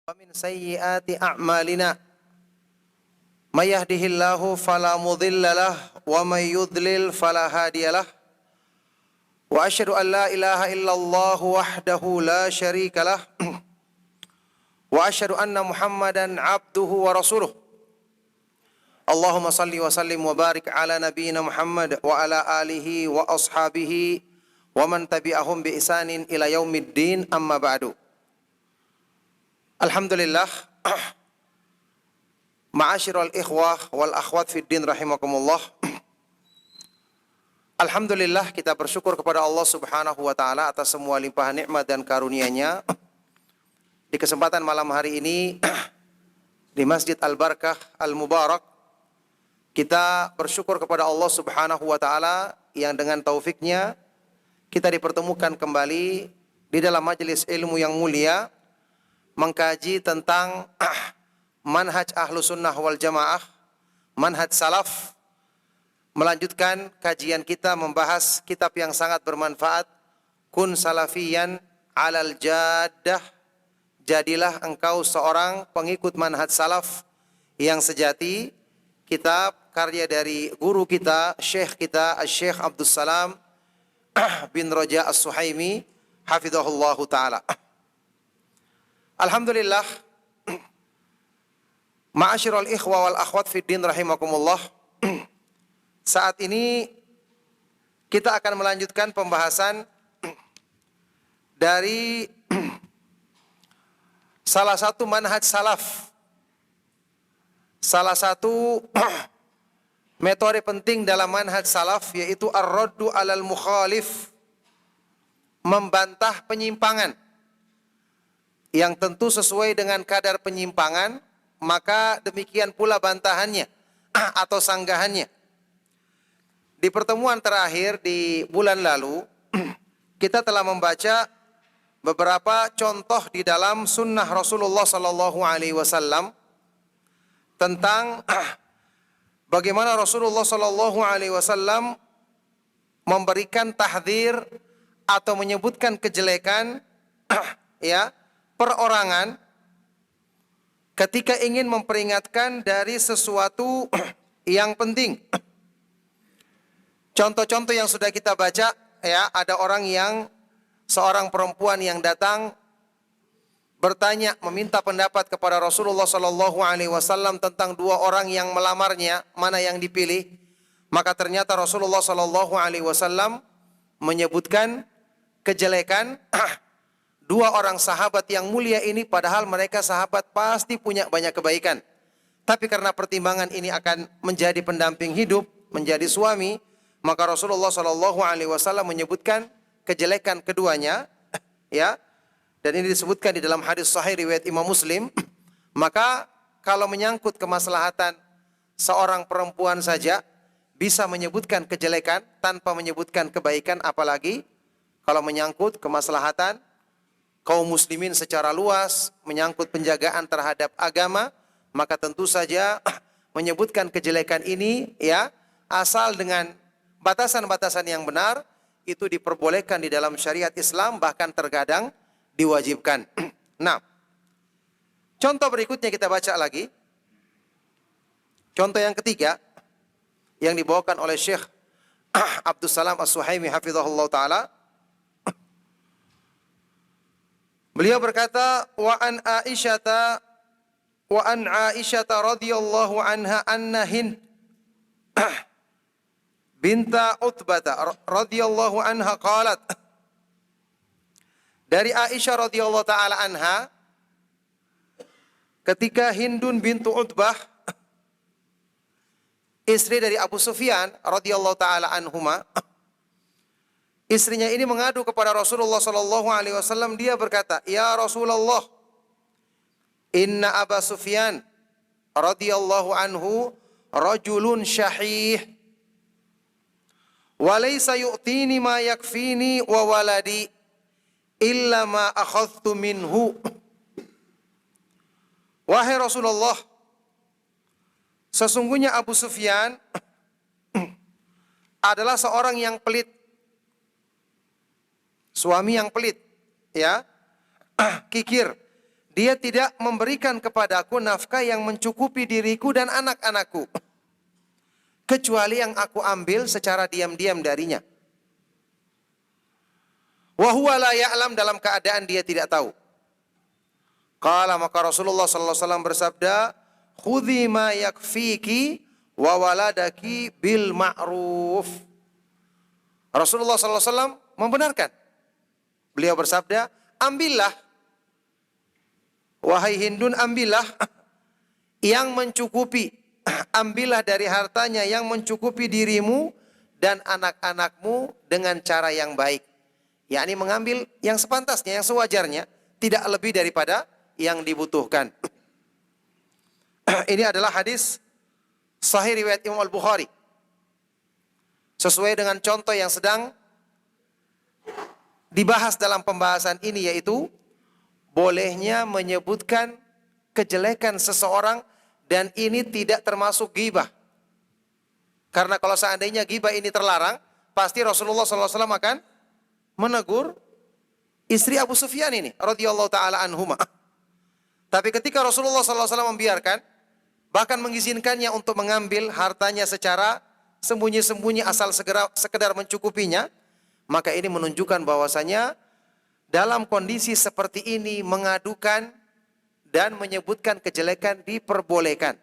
ومن سيئات أعمالنا من يهده الله فلا مضل له ومن يضلل فلا هادي له وأشهد أن لا إله إلا الله وحده لا شريك له وأشهد أن محمدا عبده ورسوله اللهم صل وسلم وبارك على نبينا محمد وعلى آله وأصحابه ومن تبعهم بإحسان إلى يوم الدين أما بعد. Alhamdulillah, ma'asyiral ikhwah wal akhwat fid din rahimakumullah. Alhamdulillah, kita bersyukur kepada Allah Subhanahu wa taala atas semua limpahan nikmat dan karunia-Nya. Di kesempatan malam hari ini di Masjid Al-Barakah Al-Mubarak, kita bersyukur kepada Allah Subhanahu wa taala yang dengan taufiknya kita dipertemukan kembali di dalam majelis ilmu yang mulia, mengkaji tentang manhaj ahlu sunnah wal jamaah, manhaj salaf, melanjutkan kajian kita membahas kitab yang sangat bermanfaat, Kun Salafiyan alal Jaddah, jadilah engkau seorang pengikut manhaj salaf yang sejati. Kitab karya dari guru kita, syekh kita, Syekh Abdus Salam bin Raja As-Suhaimi hafizahullahu ta'ala. Alhamdulillah, ma'asyiral ikhwa wal akhwat fid din rahimakumullah. Saat ini kita akan melanjutkan pembahasan dari salah satu manhaj salaf, salah satu metode penting dalam manhaj salaf, yaitu ar-raddu alal mukhalif, membantah penyimpangan. Yang tentu sesuai dengan kadar penyimpangan, maka demikian pula bantahannya atau sanggahannya. Di pertemuan terakhir di bulan lalu, kita telah membaca beberapa contoh di dalam sunnah Rasulullah SAW tentang bagaimana Rasulullah SAW memberikan tahdzir atau menyebutkan kejelekan perorangan ketika ingin memperingatkan dari sesuatu yang penting. Contoh-contoh yang sudah kita baca, ada seorang perempuan yang datang bertanya, meminta pendapat kepada Rasulullah SAW tentang dua orang yang melamarnya, mana yang dipilih. Maka ternyata Rasulullah SAW menyebutkan kejelekan dua orang sahabat yang mulia ini, padahal mereka sahabat pasti punya banyak kebaikan. Tapi karena pertimbangan ini akan menjadi pendamping hidup, menjadi suami, maka Rasulullah SAW menyebutkan kejelekan keduanya, dan ini disebutkan di dalam hadis sahih riwayat Imam Muslim. Maka kalau menyangkut kemaslahatan seorang perempuan saja bisa menyebutkan kejelekan tanpa menyebutkan kebaikan, apalagi kalau menyangkut kemaslahatan kaum muslimin secara luas, menyangkut penjagaan terhadap agama, maka tentu saja menyebutkan kejelekan ini asal dengan batasan-batasan yang benar, itu diperbolehkan di dalam syariat Islam, bahkan terkadang diwajibkan. Nah, contoh berikutnya kita baca lagi. Contoh yang ketiga yang dibawakan oleh Syekh Abdus Salam As-Suhaimi hafizahullah ta'ala. Beliau berkata, wa an Aisyata radhiyallahu anha anna Hind binta Utbata radhiyallahu anha qalat. Dari Aisyah radhiyallahu taala anha, ketika Hindun bintu Utbah, istri dari Abu Sufyan radhiyallahu taala anhuma, istrinya ini mengadu kepada Rasulullah SAW. Dia berkata, ya Rasulullah, inna Aba Sufyan radhiyallahu anhu rajulun syahih, wa laysa yu'tini ma yakfini wa waladi illa ma akhadhtu minhu. Wahai Rasulullah, sesungguhnya Abu Sufyan adalah seorang yang pelit, suami yang pelit, kikir. dia tidak memberikan kepadaku nafkah yang mencukupi diriku dan anak-anakku, kecuali yang aku ambil secara diam-diam darinya. Wa huwa la ya'lam, dalam keadaan dia tidak tahu. Qala, maka Rasulullah sallallahu alaihi wasallam bersabda, khudhi ma yakfiki wa waladaki bil ma'ruf. Rasulullah sallallahu alaihi wasallam membenarkan. Beliau bersabda, ambillah, wahai Hindun, ambillah yang mencukupi. Ambillah dari hartanya yang mencukupi dirimu dan anak-anakmu dengan cara yang baik. Yakni mengambil yang sepantasnya, yang sewajarnya, tidak lebih daripada yang dibutuhkan. Ini adalah hadis sahih riwayat Imam Al-Bukhari. Sesuai dengan contoh yang sedang dibahas dalam pembahasan ini, yaitu bolehnya menyebutkan kejelekan seseorang, dan ini tidak termasuk ghibah. Karena kalau seandainya ghibah ini terlarang, pasti Rasulullah SAW akan menegur istri Abu Sufyan ini radhiyallahu taala anhuma. Tapi ketika Rasulullah SAW membiarkan, bahkan mengizinkannya untuk mengambil hartanya secara sembunyi-sembunyi asal sekedar mencukupinya, maka ini menunjukkan bahwasanya dalam kondisi seperti ini mengadukan dan menyebutkan kejelekan diperbolehkan.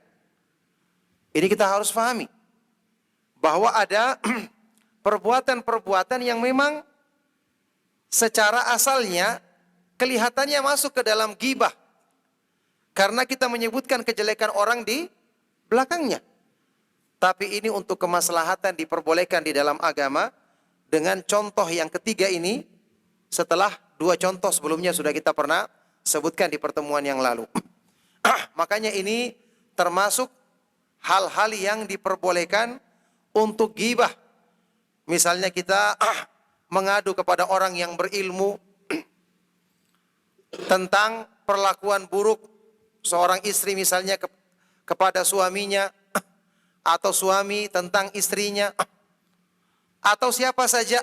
Ini kita harus pahami bahwa ada perbuatan-perbuatan yang memang secara asalnya kelihatannya masuk ke dalam ghibah, karena kita menyebutkan kejelekan orang di belakangnya. Tapi ini untuk kemaslahatan diperbolehkan di dalam agama dengan contoh yang ketiga ini, setelah dua contoh sebelumnya sudah kita pernah sebutkan di pertemuan yang lalu. Makanya ini termasuk hal-hal yang diperbolehkan untuk ghibah. Misalnya kita mengadu kepada orang yang berilmu tentang perlakuan buruk seorang istri misalnya kepada suaminya, atau suami tentang istrinya, atau siapa saja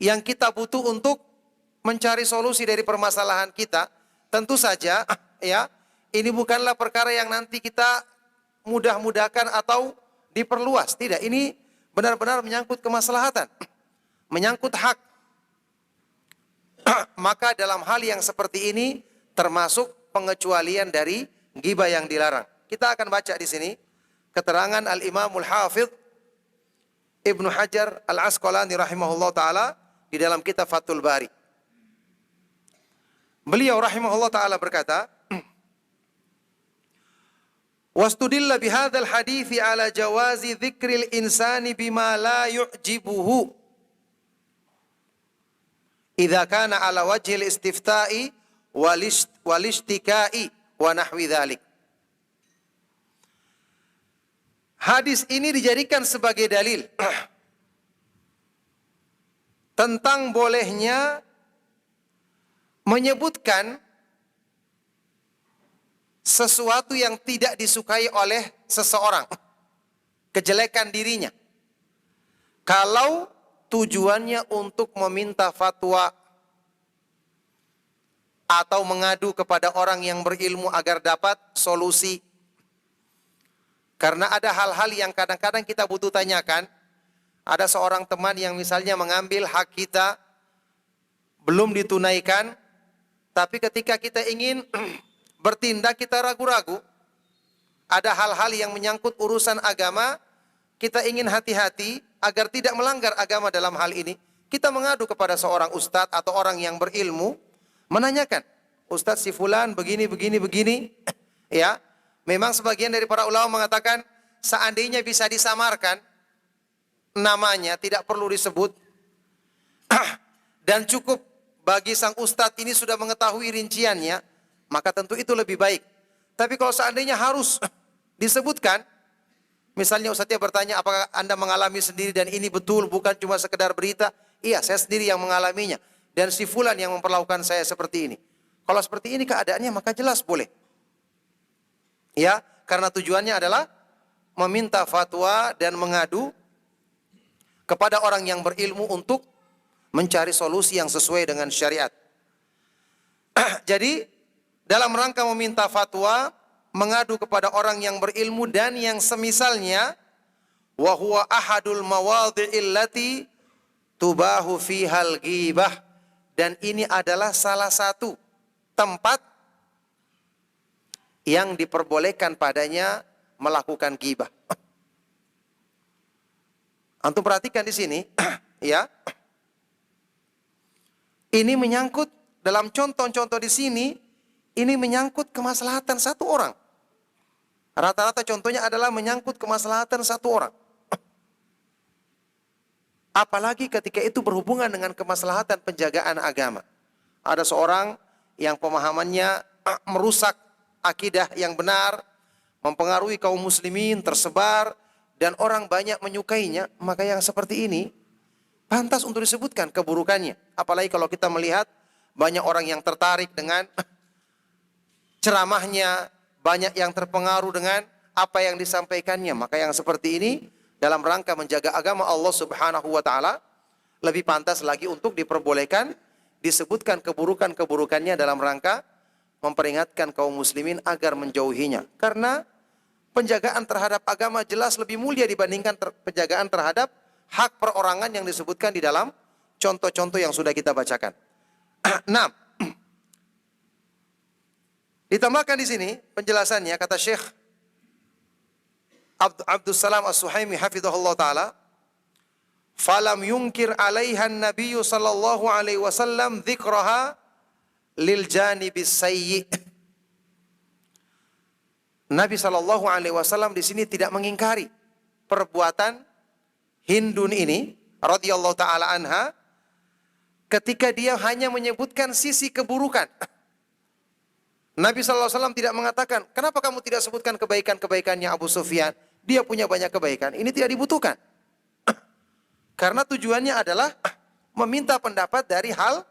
yang kita butuh untuk mencari solusi dari permasalahan kita. Tentu saja ya, ini bukanlah perkara yang nanti kita mudah-mudahkan atau diperluas. Tidak, ini benar-benar menyangkut kemaslahatan, menyangkut hak. Maka dalam hal yang seperti ini termasuk pengecualian dari ghibah yang dilarang. Kita akan baca di sini keterangan Al-Imamul Hafidh Ibnu Hajar Al-Asqalani rahimahullah ta'ala di dalam kitab Fathul Bari. Beliau rahimahullah ta'ala berkata, wastudilla bihadzal hadithi ala jawazi dzikril insani bima la yu'jibuhu idza kana ala wajhil istifta'i wal ishtikai wa nahwi dzalik. Hadis ini dijadikan sebagai dalil tentang bolehnya menyebutkan sesuatu yang tidak disukai oleh seseorang, kejelekan dirinya, kalau tujuannya untuk meminta fatwa atau mengadu kepada orang yang berilmu agar dapat solusi. Karena ada hal-hal yang kadang-kadang kita butuh tanyakan. Ada seorang teman yang misalnya mengambil hak kita, belum ditunaikan, tapi ketika kita ingin bertindak kita ragu-ragu. Ada hal-hal yang menyangkut urusan agama, kita ingin hati-hati agar tidak melanggar agama dalam hal ini. Kita mengadu kepada seorang ustadz atau orang yang berilmu, menanyakan, Ustadz si fulan begini, ya. Memang sebagian dari para ulama mengatakan seandainya bisa disamarkan namanya, tidak perlu disebut, dan cukup bagi sang ustadz ini sudah mengetahui rinciannya, maka tentu itu lebih baik. Tapi kalau seandainya harus disebutkan, misalnya ustadznya bertanya, apakah Anda mengalami sendiri dan ini betul bukan cuma sekedar berita? Iya, saya sendiri yang mengalaminya dan si fulan yang memperlakukan saya seperti ini. Kalau seperti ini keadaannya maka jelas boleh. Ya, karena tujuannya adalah meminta fatwa dan mengadu kepada orang yang berilmu untuk mencari solusi yang sesuai dengan syariat. Jadi dalam rangka meminta fatwa, mengadu kepada orang yang berilmu dan yang semisalnya, wa huwa ahadul mawadhi'il lati tubahu fihal ghibah, dan ini adalah salah satu tempat yang diperbolehkan padanya melakukan ghibah. Antum perhatikan di sini, ya. Ini menyangkut dalam contoh-contoh di sini, ini menyangkut kemaslahatan satu orang. Rata-rata contohnya adalah menyangkut kemaslahatan satu orang. Apalagi ketika itu berhubungan dengan kemaslahatan penjagaan agama. Ada seorang yang pemahamannya merusak akidah yang benar, mempengaruhi kaum muslimin, tersebar, dan orang banyak menyukainya, maka yang seperti ini pantas untuk disebutkan keburukannya. Apalagi kalau kita melihat banyak orang yang tertarik dengan ceramahnya, banyak yang terpengaruh dengan apa yang disampaikannya. Maka yang seperti ini dalam rangka menjaga agama Allah Subhanahu wa taala lebih pantas lagi untuk diperbolehkan disebutkan keburukan-keburukannya dalam rangka memperingatkan kaum muslimin agar menjauhinya. Karena penjagaan terhadap agama jelas lebih mulia dibandingkan penjagaan terhadap hak perorangan yang disebutkan di dalam contoh-contoh yang sudah kita bacakan. Nah, ditambahkan di sini penjelasannya, kata Syekh Abdus Salam As-Suhaimi hafizahullah taala, falam yunkir 'alaiha an-nabiy sallallahu alaihi wasallam dzikraha lil janibis sayyi. Nabi sallallahu alaihi wasallam di sini tidak mengingkari perbuatan Hindun ini radhiyallahu taala anha ketika dia hanya menyebutkan sisi keburukan. Nabi sallallahu alaihi wasallam tidak mengatakan, "Kenapa kamu tidak sebutkan kebaikan-kebaikannya Abu Sufyan? Dia punya banyak kebaikan." Ini tidak dibutuhkan. Karena tujuannya adalah meminta pendapat dari hal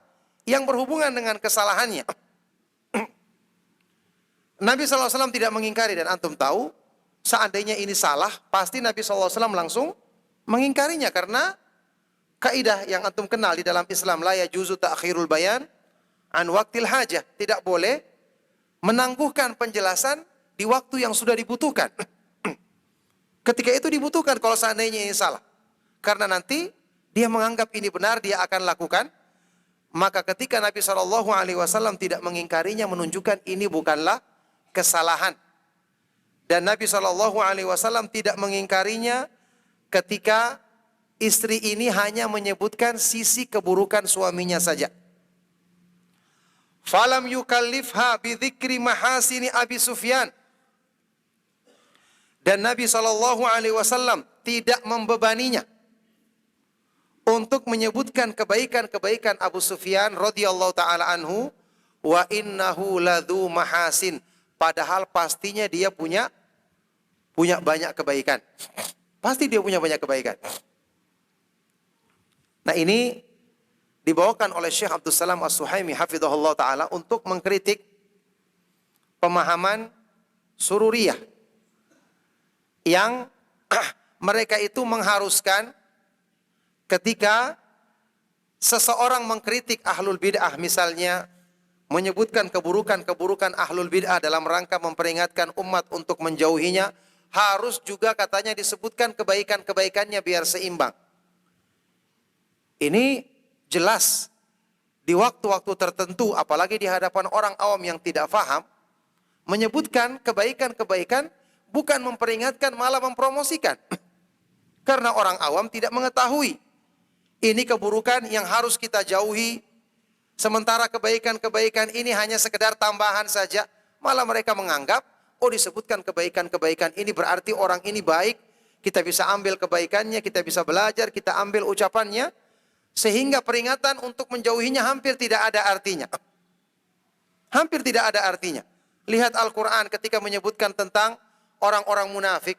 yang berhubungan dengan kesalahannya. Nabi SAW tidak mengingkari, dan antum tahu, seandainya ini salah, pasti Nabi SAW langsung mengingkarinya. Karena kaidah yang antum kenal di dalam Islam, la yajuzu ta'khirul bayan an waqtil hajah. Tidak boleh menangguhkan penjelasan di waktu yang sudah dibutuhkan. Ketika itu dibutuhkan kalau seandainya ini salah. Karena nanti dia menganggap ini benar, dia akan lakukan. Maka ketika Nabi SAW tidak mengingkarinya, menunjukkan ini bukanlah kesalahan. Dan Nabi SAW tidak mengingkarinya ketika istri ini hanya menyebutkan sisi keburukan suaminya saja. Falam yukallifha bidzikri mahasini Abi Sufyan. Dan Nabi SAW tidak membebaninya untuk menyebutkan kebaikan-kebaikan Abu Sufyan radhiyallahu taala anhu, wa innahu ladzu mahasin, padahal pastinya dia punya banyak kebaikan. Pasti dia punya banyak kebaikan. Nah, ini dibawakan oleh Syekh Abdus Salam As-Suhaimi hafizahullah taala untuk mengkritik pemahaman sururiyah yang mereka itu mengharuskan ketika seseorang mengkritik ahlul bid'ah, misalnya menyebutkan keburukan-keburukan ahlul bid'ah dalam rangka memperingatkan umat untuk menjauhinya, harus juga katanya disebutkan kebaikan-kebaikannya biar seimbang. Ini jelas di waktu-waktu tertentu, apalagi di hadapan orang awam yang tidak faham, menyebutkan kebaikan-kebaikan bukan memperingatkan, malah mempromosikan. Karena orang awam tidak mengetahui ini keburukan yang harus kita jauhi, sementara kebaikan-kebaikan ini hanya sekedar tambahan saja. Malah mereka menganggap, oh disebutkan kebaikan-kebaikan ini berarti orang ini baik, kita bisa ambil kebaikannya, kita bisa belajar, kita ambil ucapannya, sehingga peringatan untuk menjauhinya hampir tidak ada artinya. Hampir tidak ada artinya. Lihat Al-Quran ketika menyebutkan tentang orang-orang munafik,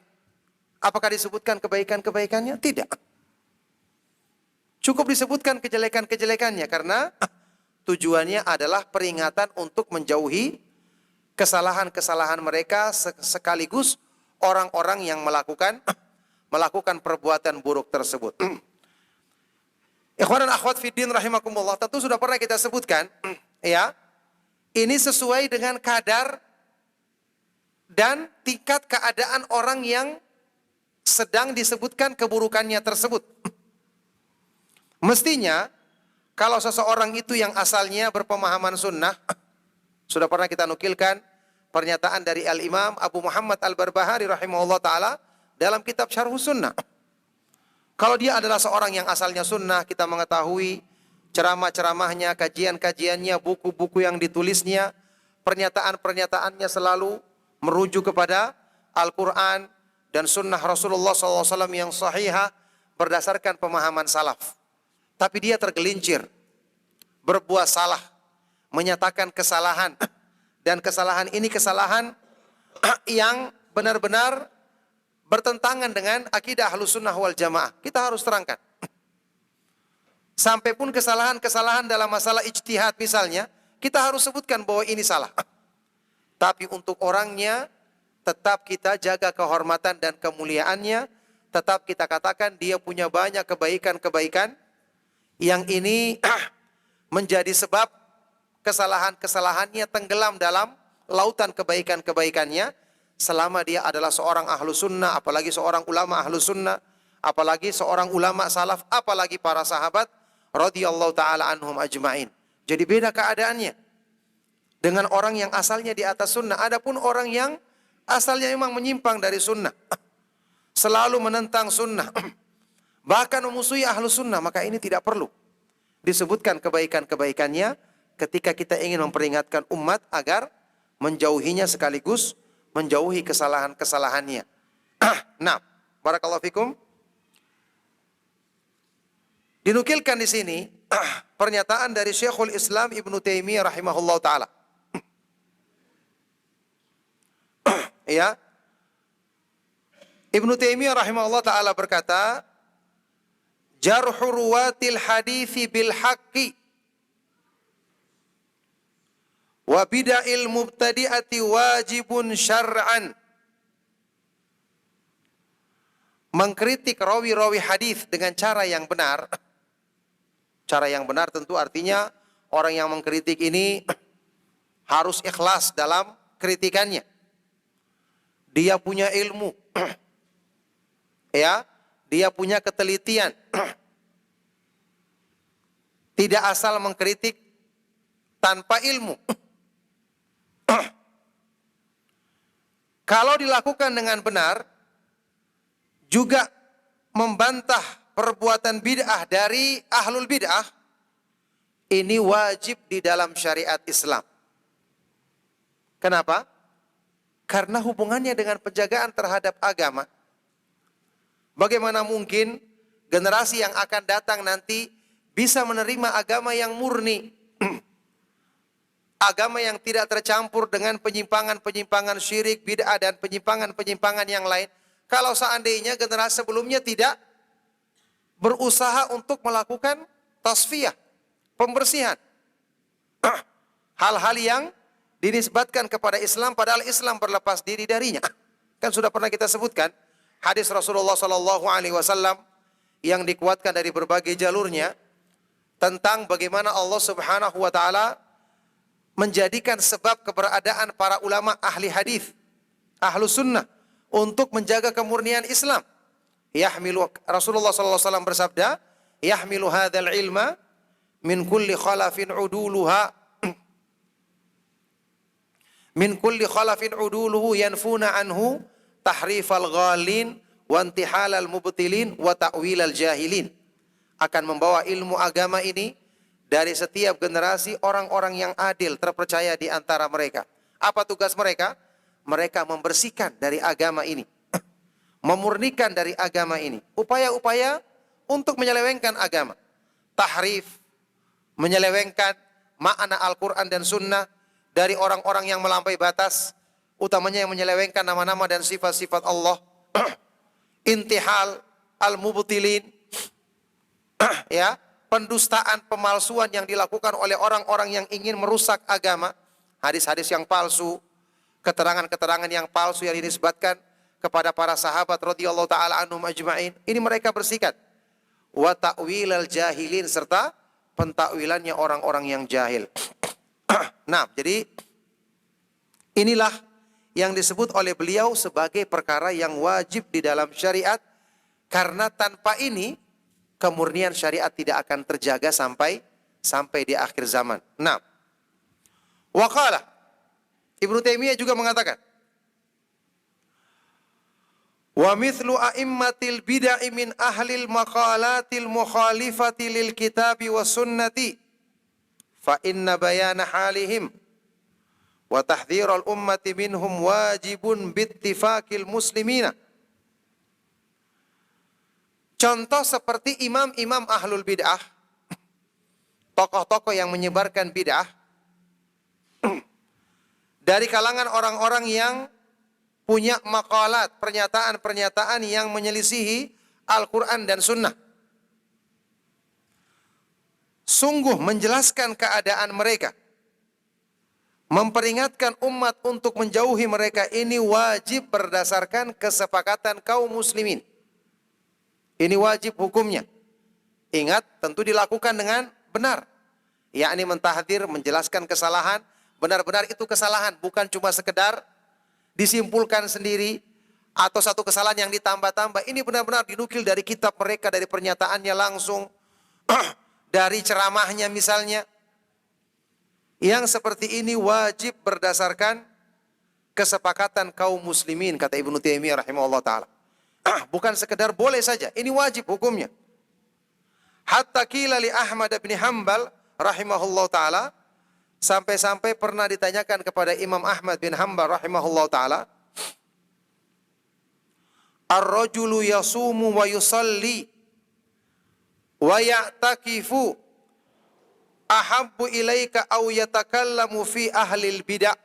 apakah disebutkan kebaikan-kebaikannya? Tidak. Cukup disebutkan kejelekan-kejelekannya karena tujuannya adalah peringatan untuk menjauhi kesalahan-kesalahan mereka, sekaligus orang-orang yang melakukan perbuatan buruk tersebut. Ikhwan dan akhwat fiddin rahimakumullah, tentu sudah pernah kita sebutkan ya, Ini sesuai dengan kadar dan tingkat keadaan orang yang sedang disebutkan keburukannya tersebut. Mestinya, kalau seseorang itu yang asalnya berpemahaman sunnah, sudah pernah kita nukilkan pernyataan dari Al-Imam Abu Muhammad Al-Barbahari rahimahullah ta'ala dalam kitab Syarh Sunnah. Kalau dia adalah seorang yang asalnya sunnah, kita mengetahui ceramah-ceramahnya, kajian-kajiannya, buku-buku yang ditulisnya, pernyataan-pernyataannya selalu merujuk kepada Al-Quran dan sunnah Rasulullah SAW yang sahihah berdasarkan pemahaman salaf. Tapi dia tergelincir, berbuat salah, menyatakan kesalahan. Dan kesalahan ini kesalahan yang benar-benar bertentangan dengan akidah Ahlus Sunnah wal Jamaah. Kita harus terangkan. Sampai pun kesalahan-kesalahan dalam masalah ijtihad misalnya, kita harus sebutkan bahwa ini salah. Tapi untuk orangnya, tetap kita jaga kehormatan dan kemuliaannya. Tetap kita katakan dia punya banyak kebaikan-kebaikan. Yang ini menjadi sebab kesalahan-kesalahannya tenggelam dalam lautan kebaikan-kebaikannya. Selama dia adalah seorang ahlu sunnah, apalagi seorang ulama ahlu sunnah, apalagi seorang ulama salaf, apalagi para sahabat radhiyallahu ta'ala anhum ajma'in. Jadi beda keadaannya dengan orang yang asalnya di atas sunnah. Adapun orang yang asalnya memang menyimpang dari sunnah, selalu menentang sunnah, bahkan memusuhi ahlu sunnah, maka ini tidak perlu disebutkan kebaikan-kebaikannya ketika kita ingin memperingatkan umat agar menjauhinya sekaligus menjauhi kesalahan-kesalahannya. Nah, barakallahu fikum. Dinukilkan di sini pernyataan dari Syekhul Islam Ibnu Taimiyah rahimahullah taala. Ya. Ibnu Taimiyah rahimahullah taala berkata, "Jarhu ruwatil hadithi bil haqqi wa bid'il mubtadi'ati wajibun syar'an." Mengkritik rawi-rawi hadis dengan cara yang benar. Cara yang benar tentu artinya orang yang mengkritik ini harus ikhlas dalam kritikannya. Dia punya ilmu. Ya, dia punya ketelitian. Tidak asal mengkritik tanpa ilmu. Kalau dilakukan dengan benar, juga membantah perbuatan bid'ah dari ahlul bid'ah, ini wajib di dalam syariat Islam. Kenapa? Karena hubungannya dengan penjagaan terhadap agama. Bagaimana mungkin generasi yang akan datang nanti bisa menerima agama yang murni, agama yang tidak tercampur dengan penyimpangan-penyimpangan syirik, bid'ah dan penyimpangan-penyimpangan yang lain, kalau seandainya generasi sebelumnya tidak berusaha untuk melakukan tasfiyah, pembersihan. Hal-hal yang dinisbatkan kepada Islam padahal Islam berlepas diri darinya. Kan sudah pernah kita sebutkan hadis Rasulullah sallallahu alaihi wasallam yang dikuatkan dari berbagai jalurnya tentang bagaimana Allah Subhanahu wa taala menjadikan sebab keberadaan para ulama ahli hadis, ahlu sunnah untuk menjaga kemurnian Islam. Yahmilu, Rasulullah sallallahu alaihi wasallam bersabda, "Yahmilu hadzal ilma min kulli khalafin uduluha min kulli khalafin uduluhu yanfuna anhu tahrifal ghalin wa intihalal mubtilin wa ta'wilal jahilin." Akan membawa ilmu agama ini dari setiap generasi orang-orang yang adil, terpercaya di antara mereka. Apa tugas mereka? Mereka membersihkan dari agama ini, memurnikan dari agama ini. Upaya-upaya untuk menyelewengkan agama. Tahrif, menyelewengkan makna Al-Quran dan Sunnah dari orang-orang yang melampaui batas, utamanya yang menyelewengkan nama-nama dan sifat-sifat Allah. Intihal al-mubtilin, ya, pendustaan, pemalsuan yang dilakukan oleh orang-orang yang ingin merusak agama. Hadis-hadis yang palsu, keterangan-keterangan yang palsu yang dinisbatkan kepada para sahabat radhiyallahu taala anhum ajma'in, ini mereka bersihkan. Wa ta'wilal jahilin, serta pentakwilannya orang-orang yang jahil. Nah, jadi inilah yang disebut oleh beliau sebagai perkara yang wajib di dalam syariat, karena tanpa ini kemurnian syariat tidak akan terjaga sampai di akhir zaman. Nah, waqala Ibnu Taimiyah juga mengatakan, wa mithlu a'immatil bid'ah min ahlil maqalatil mukhalifati lil kitabi was sunnati fa inna bayana halihim wa tahdhiral ummati minhum wajibun bittifaqil muslimina. Contoh seperti imam-imam ahlul bid'ah, tokoh-tokoh yang menyebarkan bid'ah dari kalangan orang-orang yang punya maqalat, pernyataan-pernyataan yang menyelisihi Al-Quran dan Sunnah. Sungguh menjelaskan keadaan mereka, memperingatkan umat untuk menjauhi mereka ini wajib berdasarkan kesepakatan kaum muslimin. Ini wajib hukumnya. Ingat, tentu dilakukan dengan benar. Yakni mentahdir, menjelaskan kesalahan. Benar-benar itu kesalahan, bukan cuma sekedar disimpulkan sendiri atau satu kesalahan yang ditambah-tambah. Ini benar-benar dinukil dari kitab mereka, dari pernyataannya langsung, dari ceramahnya misalnya. Yang seperti ini wajib berdasarkan kesepakatan kaum muslimin, kata Ibnu Taimiyah rahimahullah ta'ala. Bukan sekedar boleh saja, ini wajib hukumnya. Hatta qila li Ahmad bin Hanbal rahimahullah ta'ala, sampai-sampai pernah ditanyakan kepada Imam Ahmad bin Hanbal rahimahullah ta'ala, ar-rajulu yasumu wa yusalli wa ya'takifu ahabbu ilaika aw yatakallamu fi ahlil bid'ah.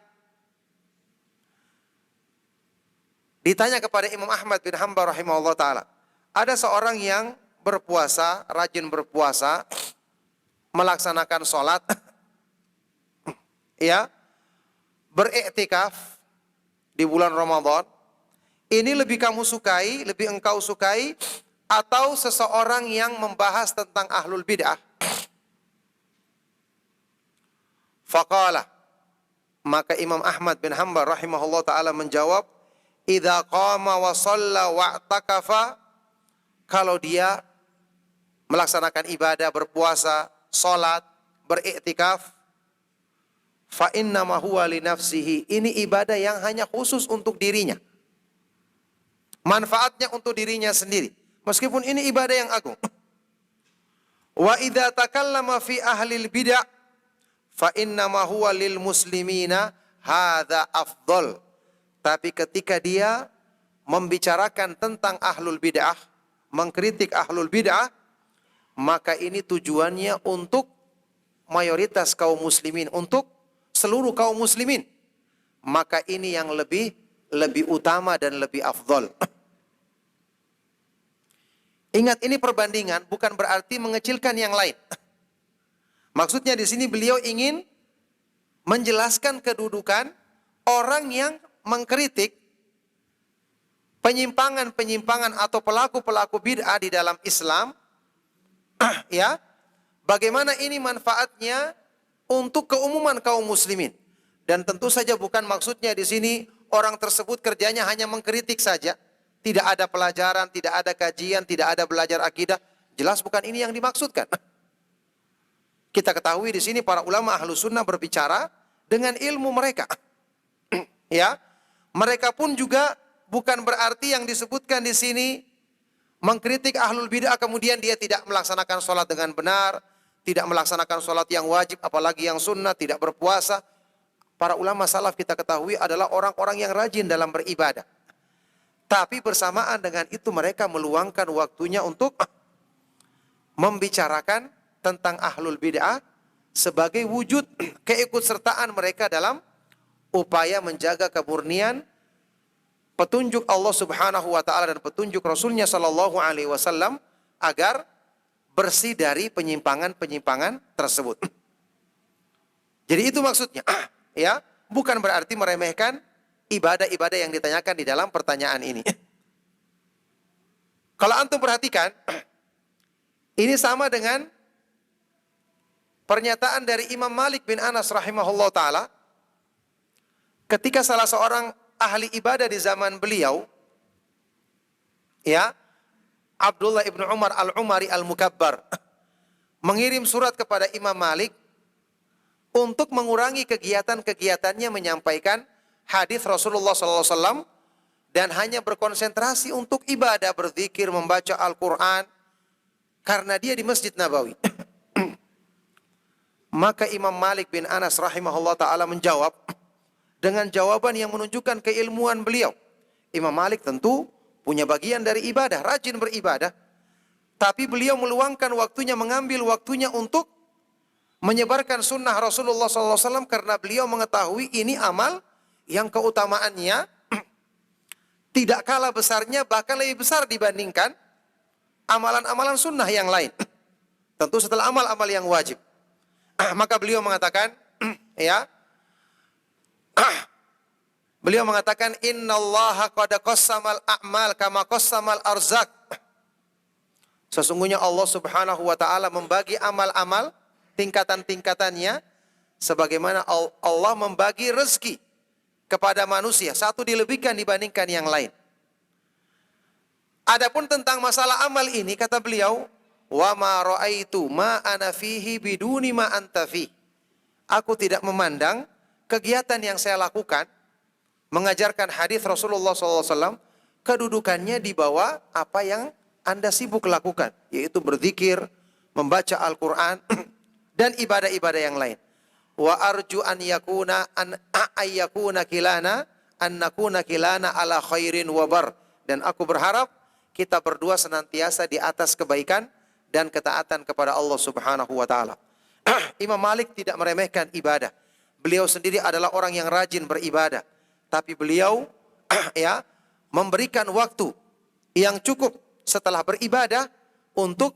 Ditanya kepada Imam Ahmad bin Hanbal rahimahullah ta'ala, ada seorang yang berpuasa, rajin berpuasa, melaksanakan sholat, ya, beriktikaf di bulan Ramadan. Ini lebih kamu sukai, lebih engkau sukai, atau seseorang yang membahas tentang ahlul bid'ah? Faqala, maka Imam Ahmad bin Hanbal rahimahullah ta'ala menjawab, idza qama wa shalla wa i'takafa, kalau dia melaksanakan ibadah, berpuasa, salat, beriktikaf, fa inna ma huwa li nafsihi, ini ibadah yang hanya khusus untuk dirinya. Manfaatnya untuk dirinya sendiri. Meskipun ini ibadah yang agung. Wa idza takallama fi ahlil bid'ah fa inna ma huwa lil muslimina hadza afdal. Tapi ketika dia membicarakan tentang ahlul bid'ah, mengkritik ahlul bid'ah, maka ini tujuannya untuk mayoritas kaum muslimin, untuk seluruh kaum muslimin. Maka ini yang lebih utama dan lebih afdal. Ingat, ini perbandingan, bukan berarti mengecilkan yang lain. Maksudnya di sini beliau ingin menjelaskan kedudukan orang yang mengkritik penyimpangan-penyimpangan atau pelaku-pelaku bid'ah di dalam Islam, ya, bagaimana ini manfaatnya untuk keumuman kaum muslimin. Dan tentu saja bukan maksudnya di sini orang tersebut kerjanya hanya mengkritik saja, tidak ada pelajaran, tidak ada kajian, tidak ada belajar akidah. Jelas bukan ini yang dimaksudkan. Kita ketahui di sini para ulama Ahlus Sunnah berbicara dengan ilmu mereka. Ya, mereka pun juga bukan berarti yang disebutkan di sini mengkritik ahlul bid'ah kemudian dia tidak melaksanakan sholat dengan benar, tidak melaksanakan sholat yang wajib, apalagi yang sunnah, tidak berpuasa. Para ulama salaf kita ketahui adalah orang-orang yang rajin dalam beribadah. Tapi bersamaan dengan itu mereka meluangkan waktunya untuk membicarakan tentang ahlul bid'ah sebagai wujud keikutsertaan mereka dalam upaya menjaga kemurnian petunjuk Allah Subhanahu wa taala dan petunjuk Rasulnya sallallahu alaihi wasallam agar bersih dari penyimpangan-penyimpangan tersebut. Jadi itu maksudnya, ya, bukan berarti meremehkan ibadah-ibadah yang ditanyakan di dalam pertanyaan ini. Kalau antum perhatikan, ini sama dengan pernyataan dari Imam Malik bin Anas rahimahullah ta'ala, ketika salah seorang ahli ibadah di zaman beliau, ya, Abdullah ibn Umar al-Umari al-Mukabbar, mengirim surat kepada Imam Malik untuk mengurangi kegiatan-kegiatannya menyampaikan hadis Rasulullah SAW dan hanya berkonsentrasi untuk ibadah, berzikir, membaca Al-Quran, karena dia di Masjid Nabawi. Maka Imam Malik bin Anas rahimahullah ta'ala menjawab dengan jawaban yang menunjukkan keilmuan beliau. Imam Malik tentu punya bagian dari ibadah, rajin beribadah, tapi beliau meluangkan waktunya, mengambil waktunya untuk menyebarkan sunnah Rasulullah SAW karena beliau mengetahui ini amal yang keutamaannya tidak kalah besarnya, bahkan lebih besar dibandingkan amalan-amalan sunnah yang lain. Tentu setelah amal-amal yang wajib. Maka beliau mengatakan, ya, beliau mengatakan, innallaha qad qassamal a'mal kama qassamal arzak. Sesungguhnya Allah Subhanahu wa taala membagi amal-amal tingkatan-tingkatannya sebagaimana Allah membagi rezeki kepada manusia, satu dilebihkan dibandingkan yang lain. Adapun tentang masalah amal ini, kata beliau, wa ma ra'aitu ma ana fihi biduni ma anta fi. Aku tidak memandang kegiatan yang saya lakukan mengajarkan hadis Rasulullah SAW kedudukannya di bawah apa yang Anda sibuk lakukan, yaitu berzikir, membaca Al-Quran dan ibadah-ibadah yang lain. Wa arju an yakuna an ayyakuna kilana an nakuna kilana ala khairin wa bar. Dan aku berharap kita berdua senantiasa di atas kebaikan dan ketaatan kepada Allah Subhanahu wa taala. Imam Malik tidak meremehkan ibadah. Beliau sendiri adalah orang yang rajin beribadah, tapi beliau ya memberikan waktu yang cukup setelah beribadah untuk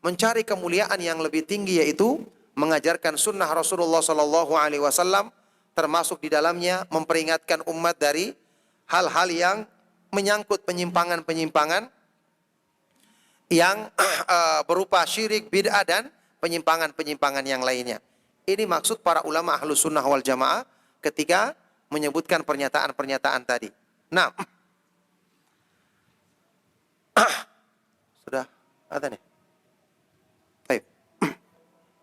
mencari kemuliaan yang lebih tinggi, yaitu mengajarkan sunnah Rasulullah sallallahu alaihi wasallam, termasuk di dalamnya memperingatkan umat dari hal-hal yang menyangkut penyimpangan-penyimpangan yang berupa syirik, bid'ah dan penyimpangan-penyimpangan yang lainnya. Ini maksud para ulama Ahlus Sunnah wal Jamaah ketika menyebutkan pernyataan-pernyataan tadi. Nah, sudah ada nih. Baik.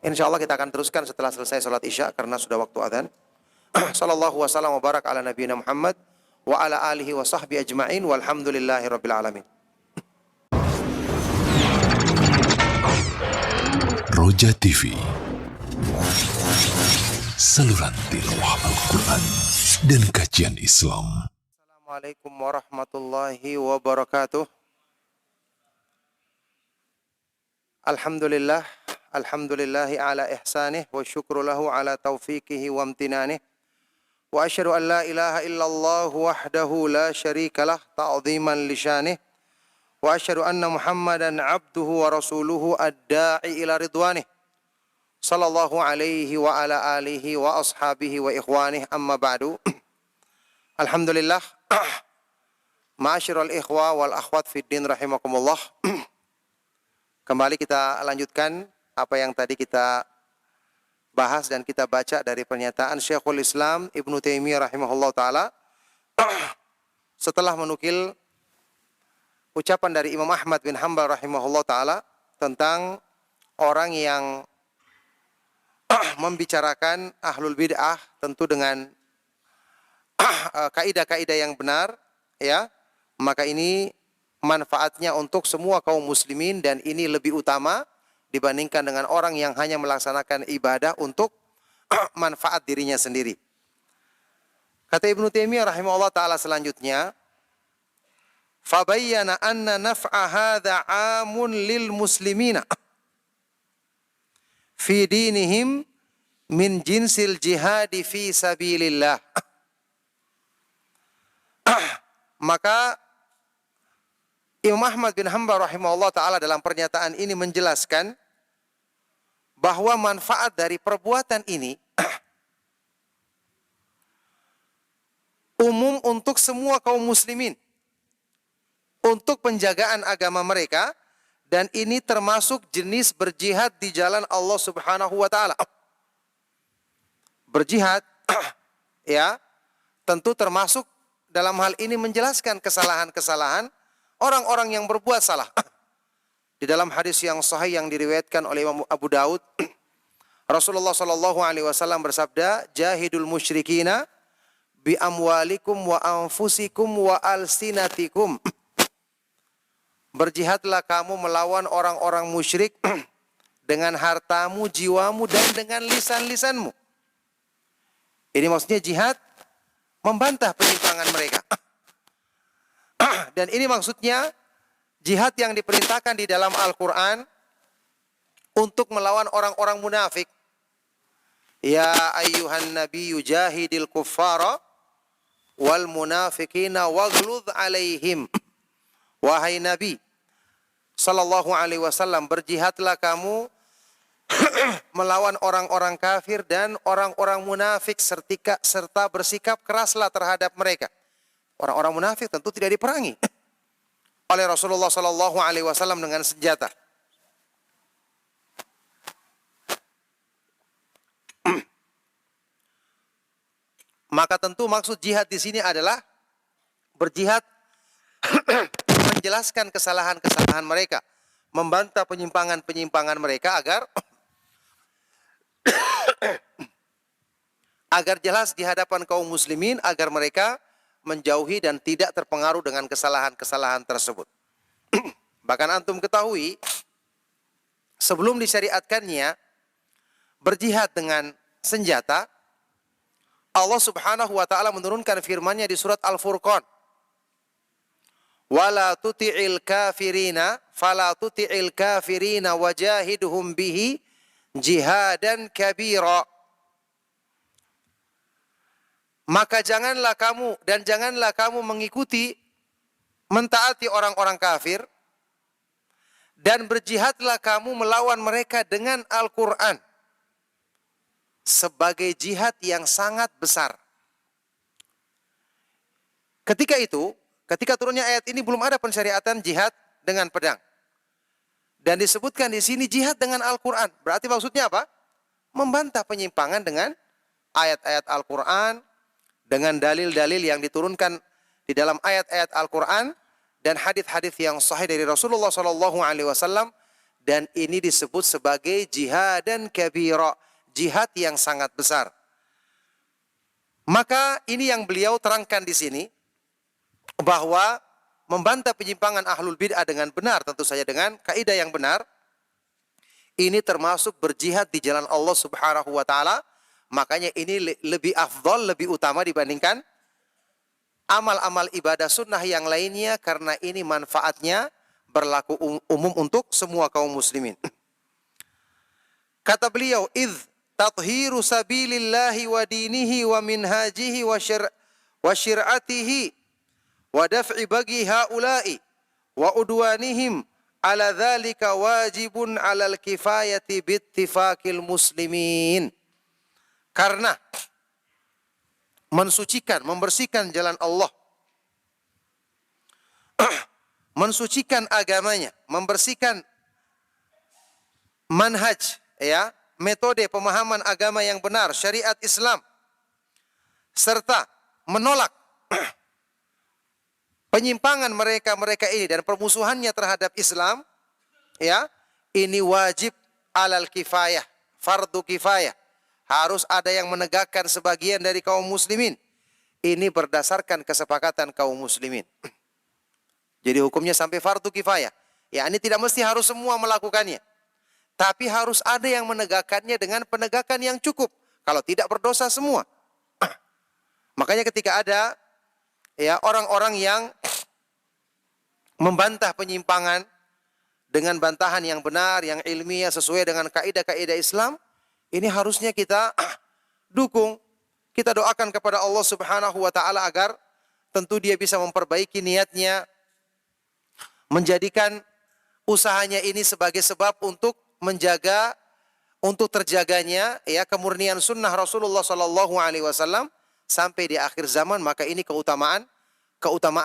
Insyaallah kita akan teruskan setelah selesai salat Isya karena sudah waktu adzan. Sallallahu wasallam wa barak ala nabiyina Muhammad wa ala alihi wa sahbihi ajma'in walhamdulillahi rabbil alamin. Roja TV, saluran tilawah Al-Quran dan kajian Islam. Assalamualaikum warahmatullahi wabarakatuh. Alhamdulillah, alhamdulillahi ala ihsanih wa syukru lahu ala taufiqihi wa amtinanih. Wa asyhadu an la ilaha illallah wahdahu la syarikalah ta'ziman li syanih. Wa asyhadu anna Muhammadan abduhu wa rasuluhu ad-da'i ila ridwanih. Sallallahu alaihi wa ala alihi wa ashabihi wa ikhwanih, amma ba'du. Alhamdulillah. Ma'asyiral ikhwa wal akhwat fid din rahimakumullah. Kembali kita lanjutkan apa yang tadi kita bahas dan kita baca dari pernyataan Syekhul Islam Ibnu Taimiyah rahimahullah ta'ala setelah menukil ucapan dari Imam Ahmad bin Hanbal rahimahullah ta'ala tentang orang yang membicarakan ahlul bid'ah tentu dengan kaidah-kaidah yang benar, ya, maka ini manfaatnya untuk semua kaum muslimin dan ini lebih utama dibandingkan dengan orang yang hanya melaksanakan ibadah untuk manfaat dirinya sendiri. Kata Ibnu Taimiyah rahimahullah ta'ala selanjutnya, fabayyana anna naf'a hadha 'amun lil muslimina fi dinihim min jinsil jihadi fi sabilillah. Maka Imam Ahmad bin Hanbal rahimahullah ta'ala dalam pernyataan ini menjelaskan bahwa manfaat dari perbuatan ini umum untuk semua kaum muslimin, untuk penjagaan agama mereka Dan ini termasuk jenis berjihad di jalan Allah Subhanahu wa taala. Berjihad ya, tentu termasuk dalam hal ini menjelaskan kesalahan-kesalahan orang-orang yang berbuat salah. Di dalam hadis yang sahih yang diriwayatkan oleh Imam Abu Daud, Rasulullah sallallahu alaihi wasallam bersabda, "Jahidul musyrikina bi amwalikum wa anfusikum wa alsinatikum." Berjihadlah kamu melawan orang-orang musyrik dengan hartamu, jiwamu, dan dengan lisan-lisanmu. Ini maksudnya jihad membantah penyimpangan mereka. Dan ini maksudnya jihad yang diperintahkan di dalam Al-Quran untuk melawan orang-orang munafik. Ya ayyuhan nabiyyu jahidil kuffara wal munafiqina waghluz alaihim. Wahai Nabi sallallahu alaihi wasallam, berjihadlah kamu melawan orang-orang kafir dan orang-orang munafik serta bersikap keraslah terhadap mereka. Orang-orang munafik tentu tidak diperangi oleh Rasulullah sallallahu alaihi wasallam dengan senjata. Maka tentu maksud jihad di sini adalah berjihad menjelaskan kesalahan-kesalahan mereka, membantah penyimpangan-penyimpangan mereka agar jelas di hadapan kaum muslimin, agar mereka menjauhi dan tidak terpengaruh dengan kesalahan-kesalahan tersebut. Bahkan antum ketahui, sebelum disyariatkannya berjihad dengan senjata, Allah Subhanahu wa taala menurunkan firman-Nya di surat Al-Furqan. Wala tuti'il kafirina fala tuti'il kafirina wajahidhum bihi jihadan kabira. Maka janganlah kamu mengikuti, mentaati orang-orang kafir, dan berjihadlah kamu melawan mereka dengan Al-Quran sebagai jihad yang sangat besar. Ketika turunnya ayat ini belum ada pensyariatan jihad dengan pedang. Dan disebutkan di sini jihad dengan Al-Quran. Berarti maksudnya apa? Membantah penyimpangan dengan ayat-ayat Al-Quran, dengan dalil-dalil yang diturunkan di dalam ayat-ayat Al-Quran dan hadis-hadis yang sahih dari Rasulullah SAW. Dan ini disebut sebagai jihadan kabira, jihad yang sangat besar. Maka ini yang beliau terangkan di sini, bahwa membantah penyimpangan ahlul bid'ah dengan benar, tentu saja dengan kaidah yang benar, ini termasuk berjihad di jalan Allah Subhanahu wa taala. Makanya ini lebih afdal, lebih utama dibandingkan amal-amal ibadah sunnah yang lainnya, karena ini manfaatnya berlaku umum untuk semua kaum muslimin. Kata beliau, idz tathiru sabilillahi wa dinihi wa minhajihi wa syir'atihi wa daf'i bagi haula'i wa udwanihim ala dzalika wajibun alal kifayati bittifaqil muslimin. Karena mensucikan, membersihkan jalan Allah, mensucikan agamanya, membersihkan manhaj, ya, metode pemahaman agama yang benar, syariat Islam, serta menolak penyimpangan mereka ini dan permusuhannya terhadap Islam, ya, ini wajib alal kifayah, fardu kifayah. Harus ada yang menegakkan sebagian dari kaum muslimin. Ini berdasarkan kesepakatan kaum muslimin. Jadi hukumnya sampai fardu kifayah. Ya, ini tidak mesti harus semua melakukannya. Tapi harus ada yang menegakkannya dengan penegakan yang cukup. Kalau tidak berdosa semua. Makanya ketika ada ya orang-orang yang membantah penyimpangan dengan bantahan yang benar, yang ilmiah sesuai dengan kaidah-kaidah Islam, ini harusnya kita dukung, kita doakan kepada Allah Subhanahu wa taala agar tentu dia bisa memperbaiki niatnya, menjadikan usahanya ini sebagai sebab untuk menjaga, untuk terjaganya ya kemurnian sunnah Rasulullah sallallahu alaihi wasallam sampai di akhir zaman. Maka ini keutamaan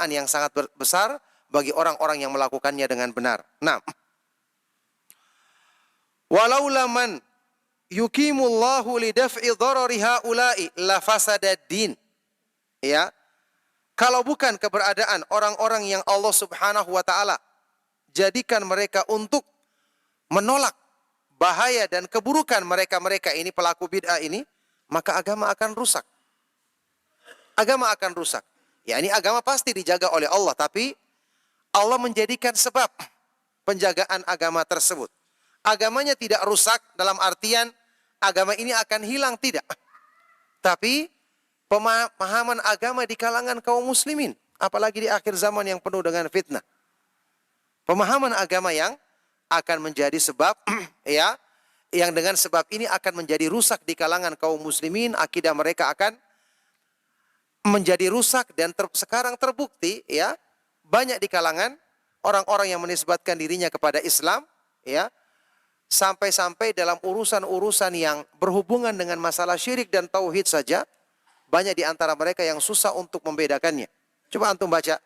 yang sangat besar bagi orang-orang yang melakukannya dengan benar. Nah, Walaula man yuqimullahu lidaf'i dharari haula'i la fasadad din. Ya. Kalau bukan keberadaan orang-orang yang Allah Subhanahu wa taala jadikan mereka untuk menolak bahaya dan keburukan mereka-mereka ini, pelaku bid'ah ini, maka agama akan rusak. Agama akan rusak. Ya, ini agama pasti dijaga oleh Allah, tapi Allah menjadikan sebab penjagaan agama tersebut. Agamanya tidak rusak dalam artian agama ini akan hilang, tidak. Tapi pemahaman agama di kalangan kaum muslimin, apalagi di akhir zaman yang penuh dengan fitnah. Pemahaman agama yang akan menjadi sebab ya, yang dengan sebab ini akan menjadi rusak di kalangan kaum muslimin, akidah mereka akan menjadi rusak dan sekarang terbukti ya, banyak di kalangan orang-orang yang menisbatkan dirinya kepada Islam ya, sampai-sampai dalam urusan-urusan yang berhubungan dengan masalah syirik dan tauhid saja, banyak di antara mereka yang susah untuk membedakannya. Coba antum baca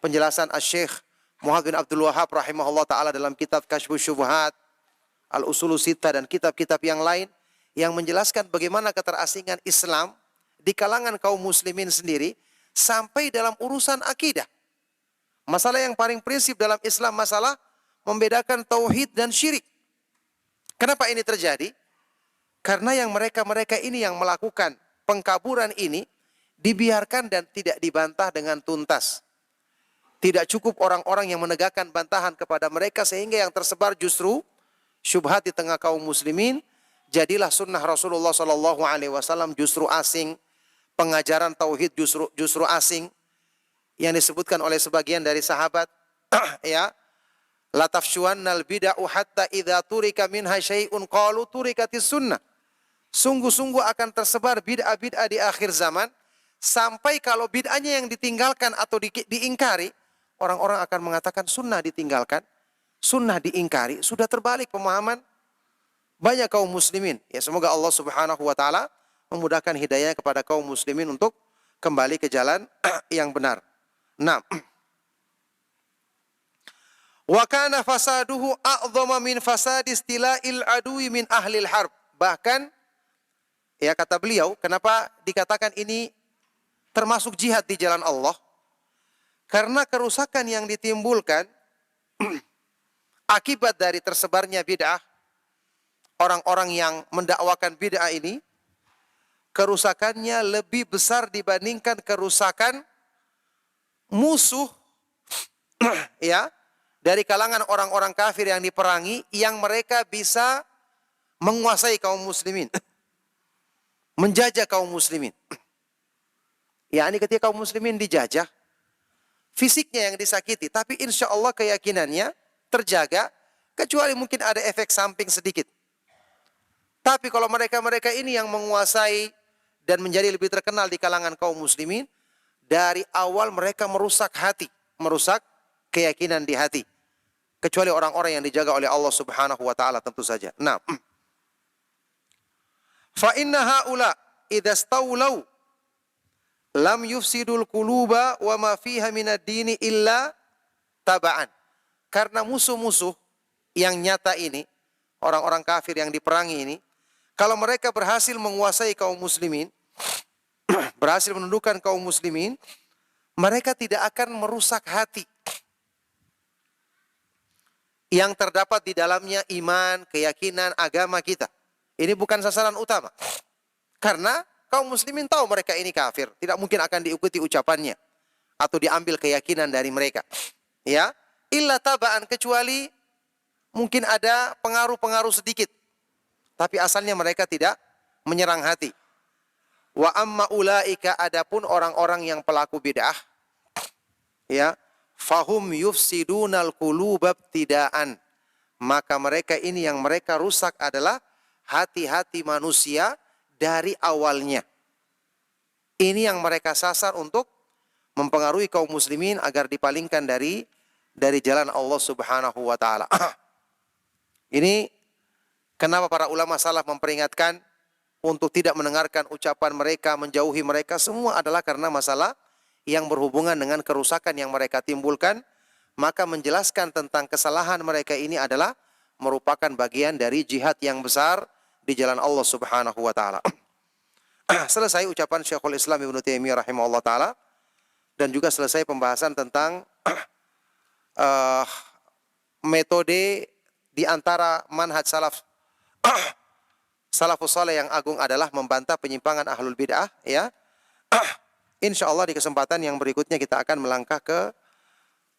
penjelasan Asy-Syaikh Muhammad bin Abdul Wahhab rahimahullah taala dalam kitab Kasyfus Syubhat, Al-Usulus Sittah dan kitab-kitab yang lain yang menjelaskan bagaimana keterasingan Islam di kalangan kaum muslimin sendiri sampai dalam urusan akidah. Masalah yang paling prinsip dalam Islam, masalah membedakan tauhid dan syirik. Kenapa ini terjadi? Karena yang mereka-mereka ini yang melakukan pengkaburan ini dibiarkan dan tidak dibantah dengan tuntas. Tidak cukup orang-orang yang menegakkan bantahan kepada mereka sehingga yang tersebar justru syubhat di tengah kaum muslimin. Jadilah sunnah Rasulullah SAW justru asing, pengajaran tauhid justru asing, yang disebutkan oleh sebagian dari sahabat ya, la tafshuannal bid'ah hatta idza turika minha syai'un qalu turikatis sunnah. Sungguh-sungguh akan tersebar bid'ah-bid'ah di akhir zaman, sampai kalau bid'ahnya yang ditinggalkan atau diingkari, orang-orang akan mengatakan sunnah ditinggalkan, sunnah diingkari. Sudah terbalik pemahaman banyak kaum muslimin. Ya, semoga Allah Subhanahu wa taala memudahkan hidayah kepada kaum muslimin untuk kembali ke jalan yang benar. Nah, wa kana fasaduhu a'dhama min fasadi istila'il adui min ahlil harb. Bahkan ya, kata beliau, kenapa dikatakan ini termasuk jihad di jalan Allah? Karena kerusakan yang ditimbulkan akibat dari tersebarnya bid'ah, orang-orang yang mendakwakan bid'ah ini, kerusakannya lebih besar dibandingkan kerusakan musuh ya, dari kalangan orang-orang kafir yang diperangi, yang mereka bisa menguasai kaum muslimin, menjajah kaum muslimin. Ya, ini ketika kaum muslimin dijajah, fisiknya yang disakiti, tapi insya Allah keyakinannya terjaga, kecuali mungkin ada efek samping sedikit. Tapi kalau mereka-mereka ini yang menguasai dan menjadi lebih terkenal di kalangan kaum muslimin, dari awal mereka merusak hati, merusak keyakinan di hati. Kecuali orang-orang yang dijaga oleh Allah Subhanahu wa taala tentu saja. Nah, fa inna haula idza stawlaw lam yufsidul quluba wa ma fiha minad dini illa taba'an. Karena musuh-musuh yang nyata ini, orang-orang kafir yang diperangi ini, kalau mereka berhasil menguasai kaum muslimin, berhasil menundukkan kaum muslimin, mereka tidak akan merusak hati yang terdapat di dalamnya iman, keyakinan, agama kita. Ini bukan sasaran utama. Karena kaum muslimin tahu mereka ini kafir, tidak mungkin akan diikuti ucapannya atau diambil keyakinan dari mereka. Ya, illa taba'an, kecuali mungkin ada pengaruh-pengaruh sedikit. Tapi asalnya mereka tidak menyerang hati. Wa amma ulaika, adapun orang-orang yang pelaku bid'ah, ya, fahum yufsidunal quluba ibtidaan. Maka mereka ini yang mereka rusak adalah hati-hati manusia dari awalnya. Ini yang mereka sasar untuk mempengaruhi kaum muslimin agar dipalingkan dari jalan Allah Subhanahu wa taala. Ini kenapa para ulama salaf memperingatkan untuk tidak mendengarkan ucapan mereka, menjauhi mereka, semua adalah karena masalah yang berhubungan dengan kerusakan yang mereka timbulkan. Maka menjelaskan tentang kesalahan mereka ini adalah merupakan bagian dari jihad yang besar di jalan Allah Subhanahu wa taala. Selesai ucapan Syekhul Islam Ibnu Taimiyah rahimahullah taala dan juga selesai pembahasan tentang metode di antara manhaj salafus saleh yang agung adalah membantah penyimpangan ahlul bid'ah, ya. Insya Allah di kesempatan yang berikutnya kita akan melangkah ke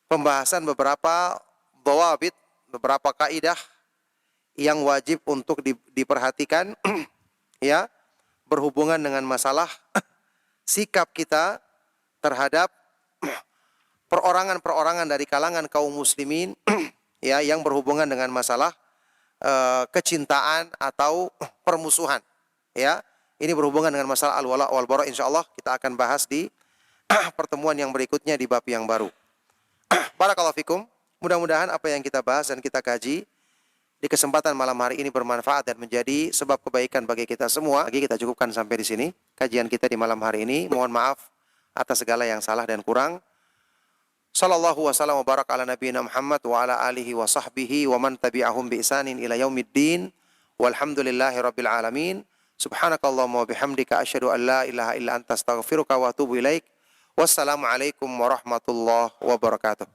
pembahasan beberapa dhawabit, beberapa kaidah yang wajib untuk diperhatikan ya, berhubungan dengan masalah sikap kita terhadap perorangan-perorangan dari kalangan kaum muslimin ya, yang berhubungan dengan masalah kecintaan atau permusuhan, ya. Ini berhubungan dengan masalah al-wala wal bara. Insyaallah kita akan bahas di pertemuan yang berikutnya di bab yang baru. Barakallahu fikum. Mudah-mudahan apa yang kita bahas dan kita kaji di kesempatan malam hari ini bermanfaat dan menjadi sebab kebaikan bagi kita semua. Kita cukupkan sampai di sini kajian kita di malam hari ini. Mohon maaf atas segala yang salah dan kurang. Sallallahu wasallam wa barak ala nabiyina Muhammad wa ala alihi wa sahbihi wa man tabi'ahum bi ihsanin ila yaumiddin. Walhamdulillahi rabbil alamin. Subhanakallahumma wa bihamdika asyhadu an la ilaha illa anta astaghfiruka wa atubu ilaik. Wassalamu alaikum warahmatullahi wabarakatuh.